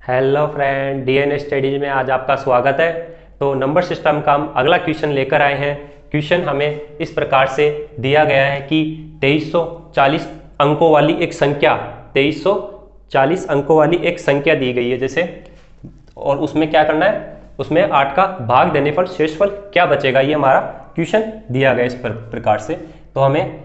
Hello friend, DNA studies में आज आपका स्वागत है। तो नंबर सिस्टम का हम अगला क्वेश्चन लेकर आए हैं। क्वेश्चन हमें इस प्रकार से दिया गया है कि 2340 अंकों वाली एक संख्या 2340 अंकों वाली एक संख्या दी गई है जैसे, और उसमें क्या करना है, उसमें 8 का भाग देने पर शेषफल क्या बचेगा, ये हमारा क्वेश्चन दिया गया इस प्रकार से। तो हमें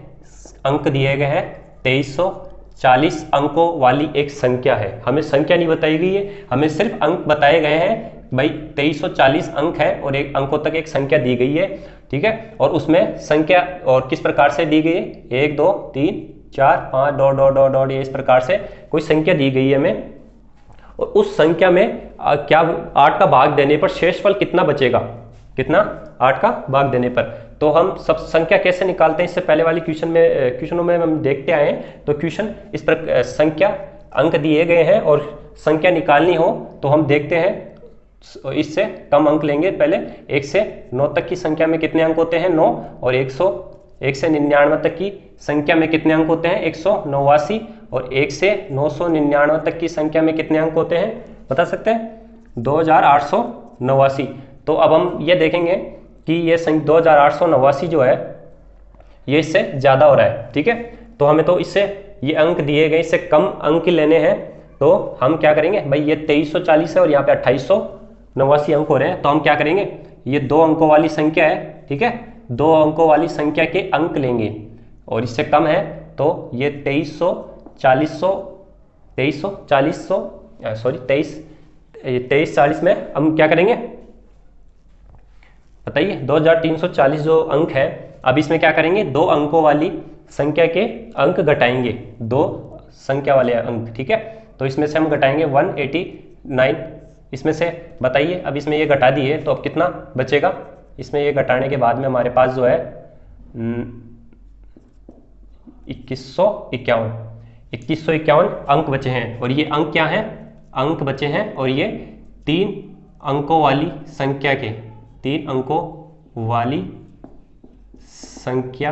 अंक दिए गए हैं 2340 अंकों वाली एक संख्या है। हमें संख्या नहीं बताई गई है, हमें सिर्फ अंक बताए गए हैं। भाई 2340 अंक है और एक अंकों तक एक संख्या दी गई है, ठीक है। और उसमें संख्या और किस प्रकार से दी गई है, 1 2 3 4 5 डॉट डॉट डॉट डॉट, ये इस प्रकार से कोई संख्या दी गई है हमें। और उस संख्या में क्या 8 का भाग देने पर शेषफल कितना बचेगा, कितना 8 का भाग देने पर। तो हम सब संख्या कैसे निकालते हैं, इससे पहले वाली क्वेश्चनों में हम देखते आए हैं। तो क्वेश्चन इस पर संख्या अंक दिए गए हैं और संख्या निकालनी हो तो हम देखते हैं, इससे कम अंक लेंगे। पहले 1 से 9 तक की संख्या में कितने अंक होते हैं, 9। और 1 से 99 तक की संख्या में कितने अंक होते हैं, 189। और 1 से 999 तक की संख्या में कितने अंक होते हैं, बता सकते हैं, 2889। तो अब हम ये देखेंगे कि ये 2889 जो है ये इससे ज़्यादा हो रहा है, ठीक है। तो हमें तो इससे ये अंक दिए गए, इससे कम अंक लेने हैं। तो हम क्या करेंगे, भाई ये 2340 है और यहाँ पे 2889 अंक हो रहे हैं। तो हम क्या करेंगे, ये 2 अंकों वाली संख्या है, ठीक है, 2 अंकों वाली संख्या के अंक लेंगे और इससे कम है तो ये 2340 में हम क्या करेंगे बताइए, 2340 जो अंक है, अब इसमें क्या करेंगे, 2 अंकों वाली संख्या के अंक घटाएंगे, 2 संख्या वाले अंक, ठीक है। तो इसमें से हम घटाएंगे 189, इसमें से बताइए, अब इसमें ये घटा दिए तो अब कितना बचेगा, इसमें ये घटाने के बाद में हमारे पास जो है 2151 अंक बचे हैं। और ये अंक क्या हैं, अंक बचे हैं, और ये 3 अंकों वाली संख्या के 3 अंकों वाली संख्या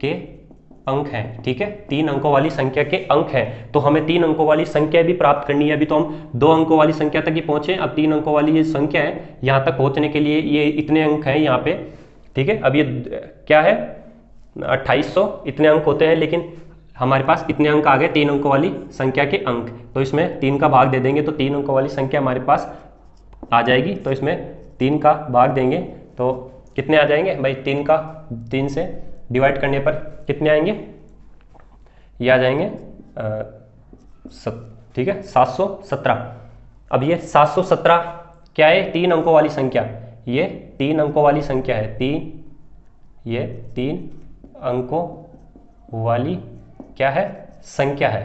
के अंक हैं, ठीक है, 3 अंकों वाली संख्या के अंक हैं। तो हमें 3 अंकों वाली संख्या भी प्राप्त करनी है। अभी तो हम 2 अंकों वाली संख्या तक ही पहुंचे, अब 3 अंकों वाली ये संख्या है, यहाँ तक पहुंचने के लिए ये इतने अंक हैं यहाँ पे, ठीक है। अब ये क्या है, 2800 इतने अंक होते हैं, लेकिन हमारे पास इतने अंक आ गए 3 अंकों वाली संख्या के अंक। तो इसमें 3 का भाग दे देंगे तो 3 अंकों वाली संख्या हमारे पास आ जाएगी। तो इसमें 3 का भाग देंगे तो कितने आ जाएंगे भाई, 3 से डिवाइड करने पर कितने आएंगे, ये आ जाएंगे ठीक है 717। अब ये 717 क्या है, 3 अंकों वाली संख्या, ये 3 अंकों वाली संख्या है, 3 अंकों वाली क्या है, संख्या है,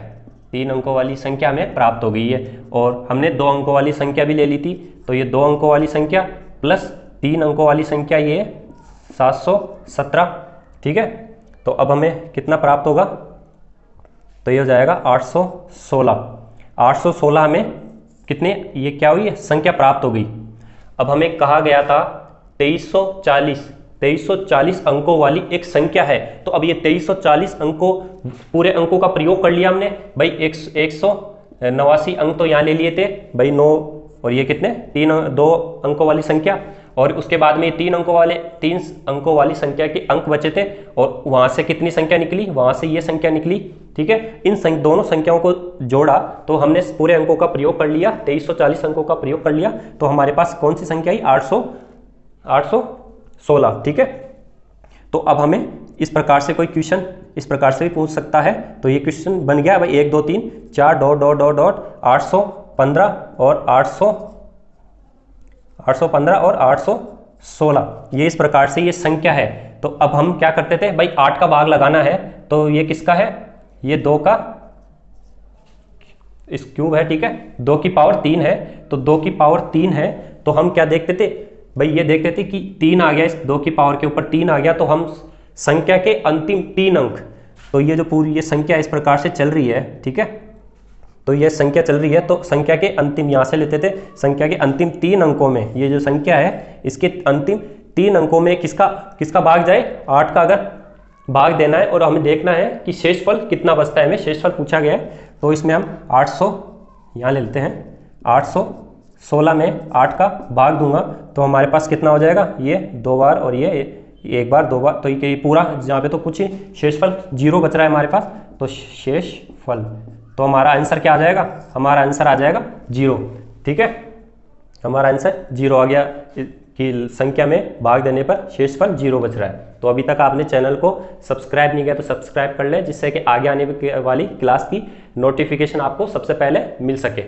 3 अंकों वाली संख्या हमें प्राप्त हो गई है। और हमने 2 अंकों वाली संख्या भी ले ली थी, तो ये 2 अंकों वाली संख्या प्लस 3 अंकों वाली संख्या, ये 717, ठीक है। तो अब हमें कितना प्राप्त होगा, तो ये हो जाएगा 816 हमें कितने, ये क्या हुई है, संख्या प्राप्त हो गई। अब हमें कहा गया था 2340 अंकों वाली एक संख्या है। तो अब ये 2340 अंकों, पूरे अंकों का प्रयोग कर लिया हमने भाई, 189 अंक तो यहाँ ले लिए थे भाई, 9 और ये कितने 2 अंकों वाली संख्या, और उसके बाद में 3 अंकों वाली संख्या के अंक बचे थे, और वहां से कितनी संख्या निकली, वहां से ये संख्या निकली, ठीक है। इन दोनों संख्याओं को जोड़ा तो हमने पूरे अंकों का प्रयोग कर लिया, 2340 अंकों का प्रयोग कर लिया, तो हमारे पास कौन सी संख्या आई, 816, ठीक है। तो अब हमें इस प्रकार से कोई क्वेश्चन इस प्रकार से भी पूछ सकता है। तो ये क्वेश्चन बन गया भाई, 1 2 3 4 डॉट डॉट डॉट डॉट 815 और 815 और 816, ये इस प्रकार से ये संख्या है। तो अब हम क्या करते थे भाई, 8 का भाग लगाना है, तो ये किसका है, ये 2 का इस क्यूब है, ठीक है, 2 की पावर 3 है। तो 2 की पावर 3 है, तो हम क्या देखते थे भाई, ये देखते थे कि 3 आ गया, इस 2 की पावर के ऊपर 3 आ गया, तो हम संख्या के अंतिम 3 अंक, तो ये जो पूरी ये संख्या इस प्रकार से चल रही है, ठीक है, तो ये संख्या चल रही है, तो संख्या के अंतिम यहाँ से लेते थे, संख्या के अंतिम 3 अंकों में ये जो संख्या है, इसके अंतिम 3 अंकों में किसका भाग जाए, 8 का अगर भाग देना है और हमें देखना है कि शेषफल कितना बचता है, हमें शेषफल पूछा गया है। तो इसमें हम 800 यहाँ ले लेते हैं, 816 में 8 का भाग दूंगा तो हमारे पास कितना हो जाएगा, ये 2 बार और ये 1 बार 2 बार, तो ये पूरा जहाँ पे तो कुछ शेषफल 0 बच रहा है हमारे पास, तो शेषफल, तो हमारा आंसर क्या आ जाएगा, हमारा आंसर आ जाएगा 0। ठीक है, हमारा आंसर 0 आ गया कि संख्या में भाग देने पर शेषफल 0 बच रहा है। तो अभी तक आपने चैनल को सब्सक्राइब नहीं किया तो सब्सक्राइब कर लें, जिससे कि आगे आने वाली क्लास की नोटिफिकेशन आपको सबसे पहले मिल सके।